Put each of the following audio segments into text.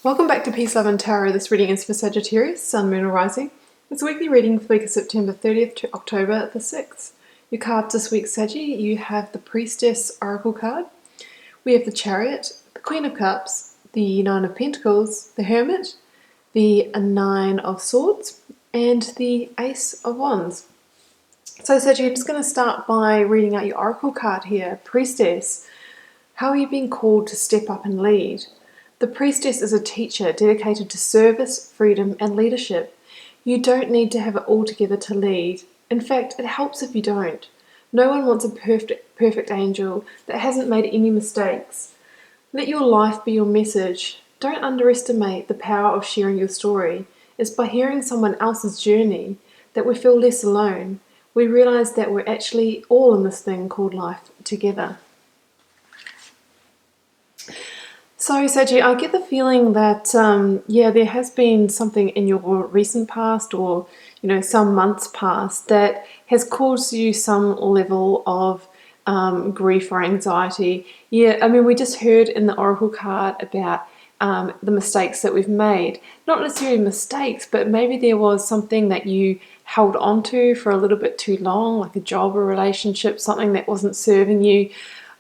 Welcome back to Peace, Love and Tarot. This reading is for Sagittarius, Sun, Moon or Rising. It's a weekly reading for the week of September 30th to October the 6th. Your cards this week, Saggi, you have the Priestess Oracle card. We have the Chariot, the Queen of Cups, the Nine of Pentacles, the Hermit, the Nine of Swords, and the Ace of Wands. So Saggi, I'm just going to start by reading out your Oracle card here. Priestess, how are you being called to step up and lead? The Priestess is a teacher dedicated to service, freedom, and leadership. You don't need to have it all together to lead. In fact, it helps if you don't. No one wants a perfect angel that hasn't made any mistakes. Let your life be your message. Don't underestimate the power of sharing your story. It's by hearing someone else's journey that we feel less alone. We realize that we're actually all in this thing called life together. So, Saggi, I get the feeling that, there has been something in your recent past or, some months past that has caused you some level of grief or anxiety. Yeah, I mean, we just heard in the Oracle card about the mistakes that we've made. Not necessarily mistakes, but maybe there was something that you held on to for a little bit too long, like a job or relationship, something that wasn't serving you.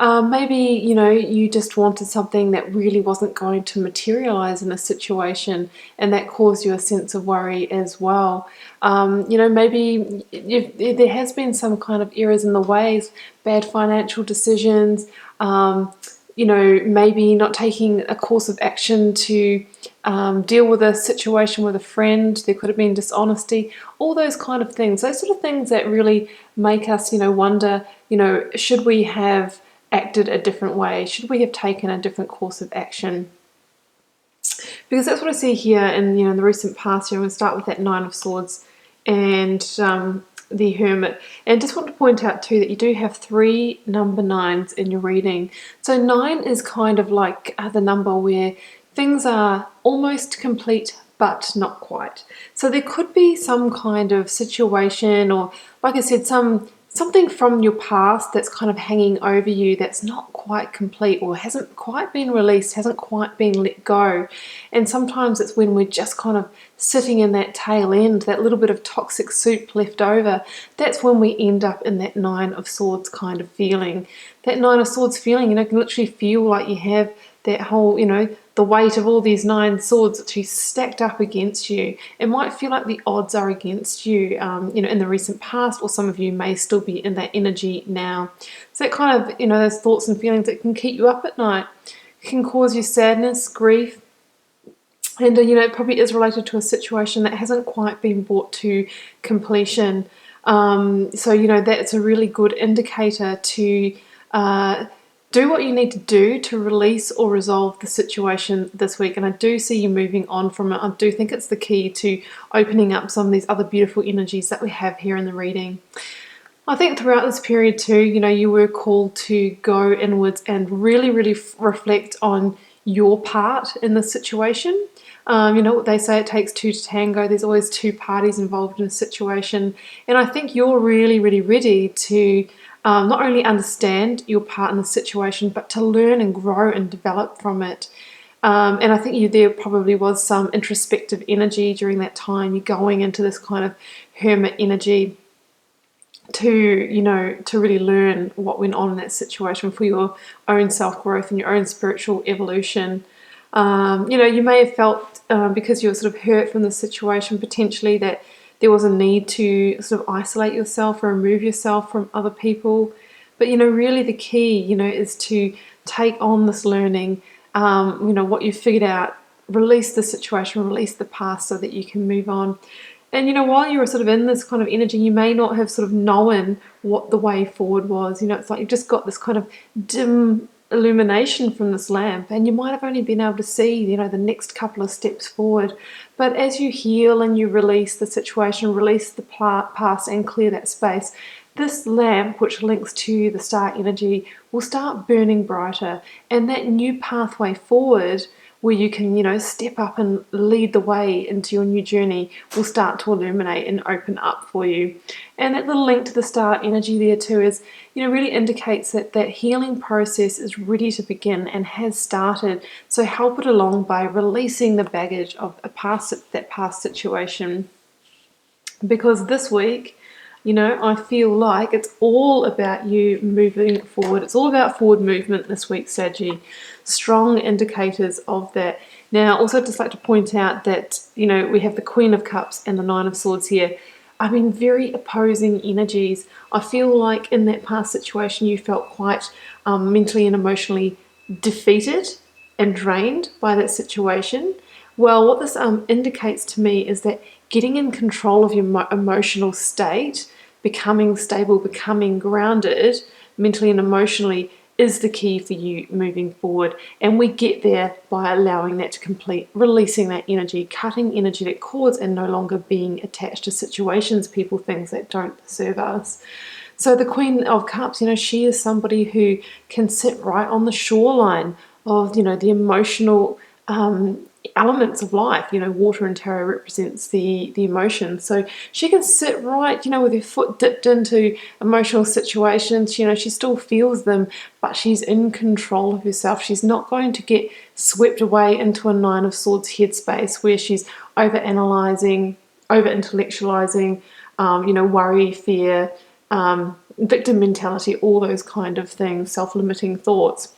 Maybe, you just wanted something that really wasn't going to materialize in a situation, and that caused you a sense of worry as well. Maybe there has been some kind of errors in the ways, bad financial decisions, maybe not taking a course of action to deal with a situation with a friend. There could have been dishonesty, all those kind of things. Those sort of things that really make us, wonder, should we have acted a different way? Should we have taken a different course of action? Because that's what I see here in the recent past. I'm going to start with that Nine of Swords and the Hermit. And just want to point out too that you do have 3 number 9s in your reading. So 9 is kind of like the number where things are almost complete but not quite. So there could be some kind of situation, or like I said, something from your past that's kind of hanging over you that's not quite complete or hasn't quite been released, hasn't quite been let go. And sometimes it's when we're just kind of sitting in that tail end, that little bit of toxic soup left over, that's when we end up in that Nine of Swords kind of feeling. That Nine of Swords feeling, can literally feel like you have that whole, the weight of all these 9 swords actually stacked up against you. It might feel like the odds are against you, in the recent past, or some of you may still be in that energy now. So that kind of, those thoughts and feelings that can keep you up at night. It can cause you sadness, grief, and, it probably is related to a situation that hasn't quite been brought to completion. That's a really good indicator to do what you need to do to release or resolve the situation this week. And I do see you moving on from it. I do think it's the key to opening up some of these other beautiful energies that we have here in the reading. I think throughout this period too, you were called to go inwards and really, really reflect on your part in the situation. What they say, it takes 2 to tango. There's always 2 parties involved in a situation. And I think you're really, really ready to not only understand your part in the situation, but to learn and grow and develop from it. And I think there probably was some introspective energy during that time. You're going into this kind of hermit energy to really learn what went on in that situation for your own self-growth and your own spiritual evolution. You may have felt, because you were sort of hurt from the situation, potentially that there was a need to sort of isolate yourself or remove yourself from other people. But, really the key, is to take on this learning, what you've figured out, release the situation, release the past so that you can move on. And, while you were sort of in this kind of energy, you may not have sort of known what the way forward was. It's like you've just got this kind of dim illumination from this lamp, and you might have only been able to see, the next couple of steps forward. But as you heal and you release the situation, release the past and clear that space, this lamp, which links to the star energy, will start burning brighter, and that new pathway forward where you can, you know, step up and lead the way into your new journey will start to illuminate and open up for you. And that little link to the star energy there too is, you know, really indicates that that healing process is ready to begin and has started. So help it along by releasing the baggage of that past situation. Because this week, you know, I feel like it's all about you moving forward. It's all about forward movement this week, Saggy. Strong indicators of that. Now, also just like to point out that, you know, we have the Queen of Cups and the Nine of Swords here. I mean, very opposing energies. I feel like in that past situation, you felt quite mentally and emotionally defeated and drained by that situation. Well, what this indicates to me is that getting in control of your emotional state, becoming stable, becoming grounded mentally and emotionally is the key for you moving forward. And we get there by allowing that to complete, releasing that energy, cutting energetic cords and no longer being attached to situations, people, things that don't serve us. So the Queen of Cups, you know, she is somebody who can sit right on the shoreline of, you know, the emotional elements of life. You know, water in tarot represents the emotions, so she can sit right, you know, with her foot dipped into emotional situations. You know, she still feels them, but she's in control of herself. She's not going to get swept away into a Nine of Swords headspace where she's over analyzing, over intellectualizing, you know, worry, fear, victim mentality, all those kind of things, self-limiting thoughts,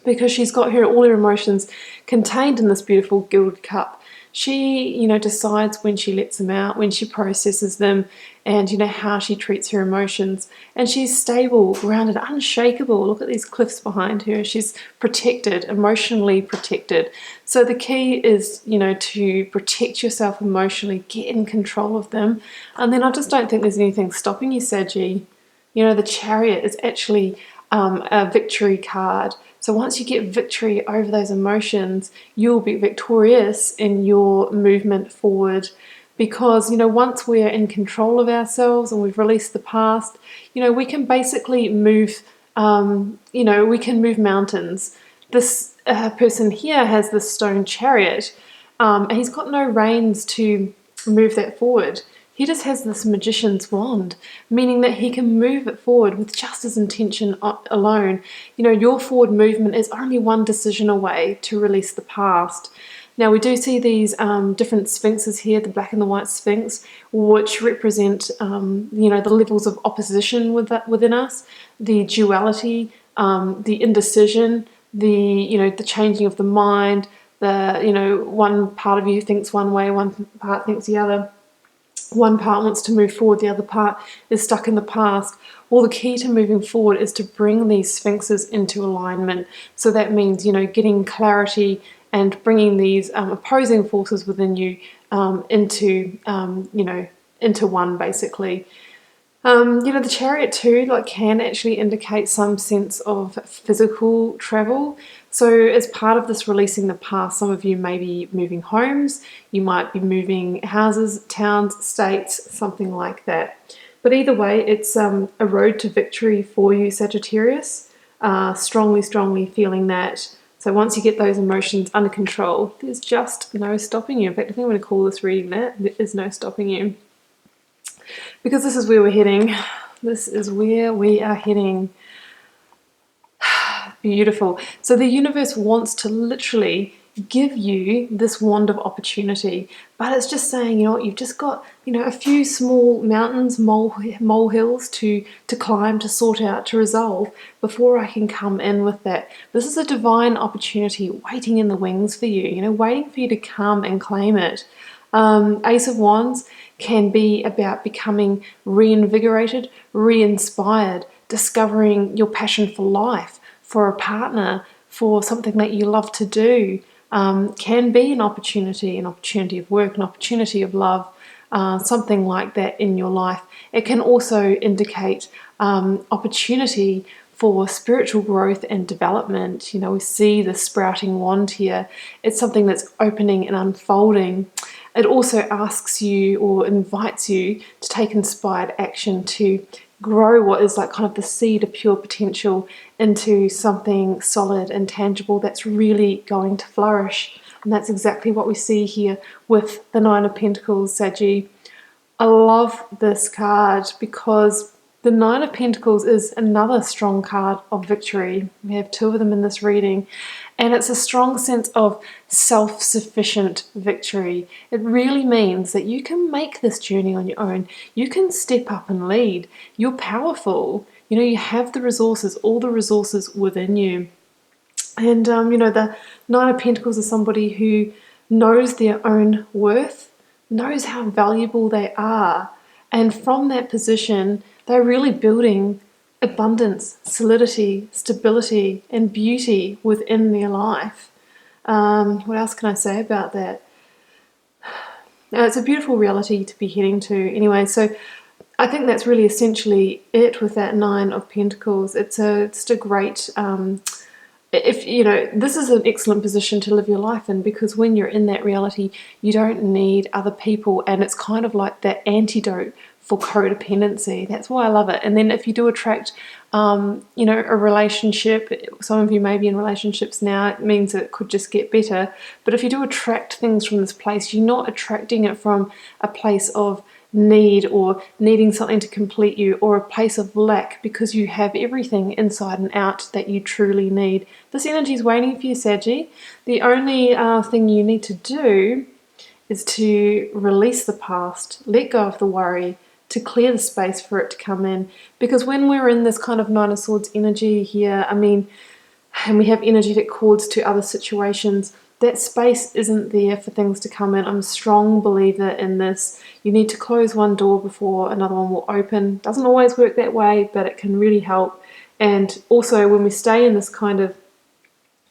because she's got all her emotions contained in this beautiful gilded cup. She, you know, decides when she lets them out, when she processes them, and, you know, how she treats her emotions. And she's stable, grounded, unshakable. Look at these cliffs behind her. She's protected, emotionally protected. So the key is, you know, to protect yourself emotionally, get in control of them. And then I just don't think there's anything stopping you, Saggy. You know, the Chariot is actually a victory card. So once you get victory over those emotions, you'll be victorious in your movement forward. Because, you know, once we're in control of ourselves and we've released the past, you know, we can basically move, you know, we can move mountains. This person here has this stone chariot, and he's got no reins to move that forward. He just has this magician's wand, meaning that he can move it forward with just his intention alone. You know, your forward movement is only one decision away to release the past. Now, we do see these different sphinxes here, the black and the white sphinx, which represent, you know, the levels of opposition within us, the duality, the indecision, you know, the changing of the mind, you know, one part of you thinks one way, one part thinks the other. One part wants to move forward, the other part is stuck in the past. Well, the key to moving forward is to bring these sphinxes into alignment. So that means, you know, getting clarity and bringing these opposing forces within you into, you know, into one, basically. You know, the Chariot too, like, can actually indicate some sense of physical travel. So as part of this releasing the past, some of you may be moving homes, you might be moving houses, towns, states, something like that. But either way, it's a road to victory for you, Sagittarius. Strongly feeling that. So once you get those emotions under control, there's just no stopping you. In fact, I think I'm going to call this reading that. There is no stopping you. Because this is where we're heading. This is where we are heading. Beautiful. So the universe wants to literally give you this wand of opportunity, but it's just saying, you know what, you've just got, you know, a few small mountains, molehills to climb, to sort out, to resolve before I can come in with that. This is a divine opportunity waiting in the wings for you, you know, waiting for you to come and claim it. Ace of Wands can be about becoming reinvigorated, re-inspired, discovering your passion for life, for a partner, for something that you love to do. Can be an opportunity of work, an opportunity of love, something like that in your life. It can also indicate opportunity for spiritual growth and development. You know, we see the sprouting wand here. It's something that's opening and unfolding. It also asks you or invites you to take inspired action to grow what is like kind of the seed of pure potential into something solid and tangible that's really going to flourish. And that's exactly what we see here with the Nine of Pentacles, Saggi. I love this card because the Nine of Pentacles is another strong card of victory. We have two of them in this reading, and it's a strong sense of self-sufficient victory. It really means that you can make this journey on your own. You can step up and lead. You're powerful. You know, you have the resources, all the resources within you. And, you know, the Nine of Pentacles is somebody who knows their own worth, knows how valuable they are. And from that position, they're really building abundance, solidity, stability, and beauty within their life. What else can I say about that? Now, it's a beautiful reality to be heading to anyway. So I think that's really essentially it with that Nine of Pentacles. It's just a great... if you know, this is an excellent position to live your life in, because when you're in that reality, you don't need other people, and it's kind of like that antidote for codependency. That's why I love it. And then if you do attract, you know, a relationship, some of you may be in relationships now, it means it could just get better. But if you do attract things from this place, you're not attracting it from a place of need or needing something to complete you, or a place of lack, because you have everything inside and out that you truly need. This energy is waiting for you, Saggi. The only thing you need to do is to release the past, let go of the worry, to clear the space for it to come in. Because when we're in this kind of Nine of Swords energy here, I mean, and we have energetic cords to other situations, that space isn't there for things to come in. I'm a strong believer in this. You need to close one door before another one will open. Doesn't always work that way, but it can really help. And also, when we stay in this kind of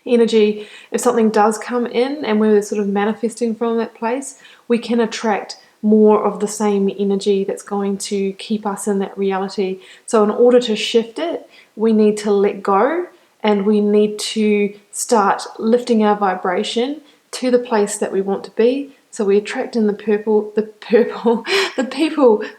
energy, if something does come in and we're sort of manifesting from that place, we can attract more of the same energy that's going to keep us in that reality. So in order to shift it, we need to let go, and we need to start lifting our vibration to the place that we want to be. So we attract in the people,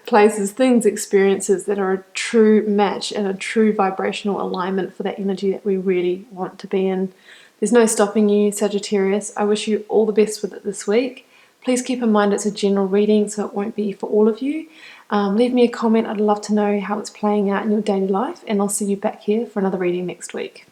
places, things, experiences that are a true match and a true vibrational alignment for that energy that we really want to be in. There's no stopping you, Sagittarius. I wish you all the best with it this week. Please keep in mind it's a general reading, so it won't be for all of you. Leave me a comment. I'd love to know how it's playing out in your daily life, and I'll see you back here for another reading next week.